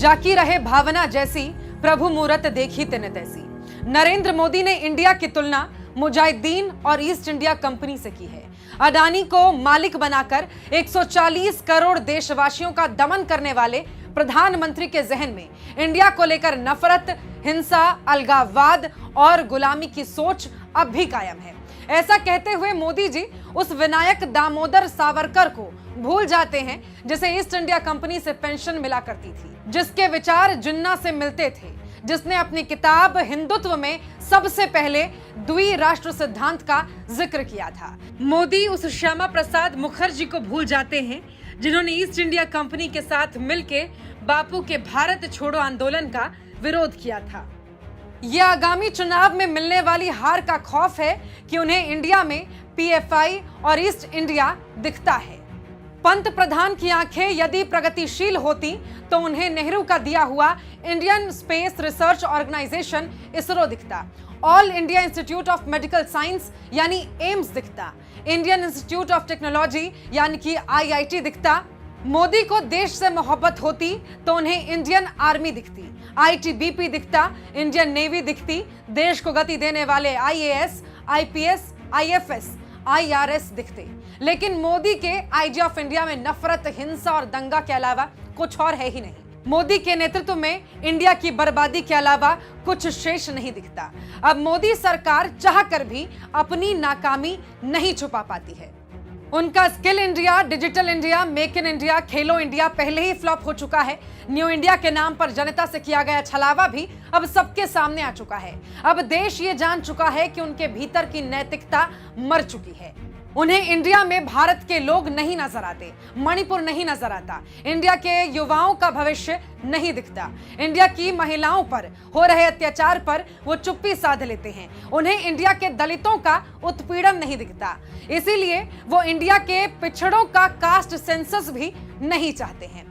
जाकी रहे भावना जैसी, प्रभु मूरत देखी तिन तैसी। नरेंद्र मोदी ने इंडिया की तुलना मुजाहिदीन और ईस्ट इंडिया कंपनी से की है। अडानी को मालिक बनाकर 140 करोड़ देशवासियों का दमन करने वाले प्रधानमंत्री के जहन में इंडिया को लेकर नफरत, हिंसा, अलगाववाद और गुलामी की सोच अब भी कायम है। ऐसा कहते हुए मोदी जी उस विनायक दामोदर सावरकर को भूल जाते हैं जिसे ईस्ट इंडिया कंपनी से पेंशन मिला करती थी, जिसके विचार जिन्ना से मिलते थे, जिसने अपनी किताब हिंदुत्व में सबसे पहले द्विराष्ट्र सिद्धांत का जिक्र किया था। मोदी उस श्यामा प्रसाद मुखर्जी को भूल जाते हैं जिन्होंने ईस्ट इंडिया कंपनी के साथ मिलकर बापू के भारत छोड़ो आंदोलन का विरोध किया था। यह आगामी चुनाव में मिलने वाली हार का खौफ है कि उन्हें इंडिया में पीएफआई और ईस्ट इंडिया दिखता है। पंत प्रधान की आंखें यदि प्रगतिशील होती तो उन्हें नेहरू का दिया हुआ Indian space research organisation ISRO दिखता, all India institute of medical science यानी एम्स दिखता, इंडियन इंस्टीट्यूट ऑफ टेक्नोलॉजी यानी कि आईआईटी दिखता। मोदी को देश से मोहब्बत होती तो उन्हें इंडियन आर्मी दिखती, आईटीबीपी दिखता, इंडियन नेवी दिखती, देश को गति देने वाले आईएएस, आईपीएस, आईएफएस, आईआरएस दिखते। लेकिन मोदी के आईजी ऑफ इंडिया में नफरत, हिंसा और दंगा के अलावा कुछ और है ही नहीं। मोदी के नेतृत्व में इंडिया की बर्बादी के अलावा कुछ शेष नहीं दिखता। अब मोदी सरकार चाहकर भी अपनी नाकामी नहीं छुपा पाती है। उनका skill India, digital India, make in India, Khelo India पहले ही फ्लॉप हो चुका है। न्यू इंडिया के नाम पर जनता से किया गया छलावा भी अब सबके सामने आ चुका है। अब देश ये जान चुका है कि उनके भीतर की नैतिकता मर चुकी है। उन्हें इंडिया में भारत के लोग नहीं नजर आते, मणिपुर नहीं नजर आता, इंडिया के युवाओं का भविष्य नहीं दिखता, इंडिया की महिलाओं पर हो रहे अत्याचार पर वो चुप्पी साध लेते हैं, उन्हें इंडिया के दलितों का उत्पीड़न नहीं दिखता, इसीलिए वो इंडिया के पिछड़ों का कास्ट सेंसस भी नहीं चाहते हैं।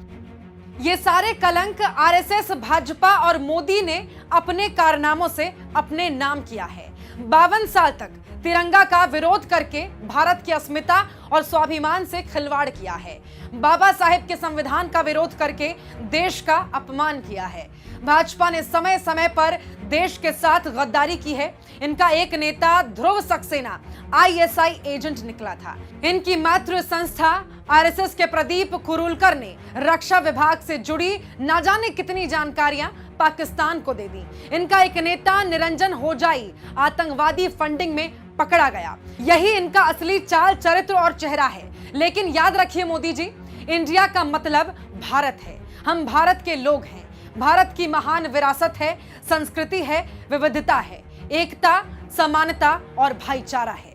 ये सारे कलंक आरएसएस, भाजपा और मोदी ने अपने कारनामों से अपने नाम किया है। 52 साल तक तिरंगा का विरोध करके भारत की अस्मिता और स्वाभिमान से खिलवाड़ किया है। बाबा साहेब के संविधान का विरोध करके देश का अपमान किया है। भाजपा ने समय समय पर देश के साथ गद्दारी की है। इनका एक नेता ध्रुव सक्सेना आईएसआई एजेंट निकला था। इनकी मातृ संस्था आरएसएस के प्रदीप कुरुलकर ने रक्षा विभाग से जुड़ी न जाने कितनी जानकारियां पाकिस्तान को दे दी। इनका एक नेता निरंजन होजाई आतंकवादी फंडिंग में पकड़ा गया। यही इनका असली चाल, चरित्र और चेहरा है। लेकिन याद रखिए मोदी जी, इंडिया का मतलब भारत है। हम भारत के लोग हैं। भारत की महान विरासत है, संस्कृति है, विविधता है, एकता, समानता और भाईचारा है।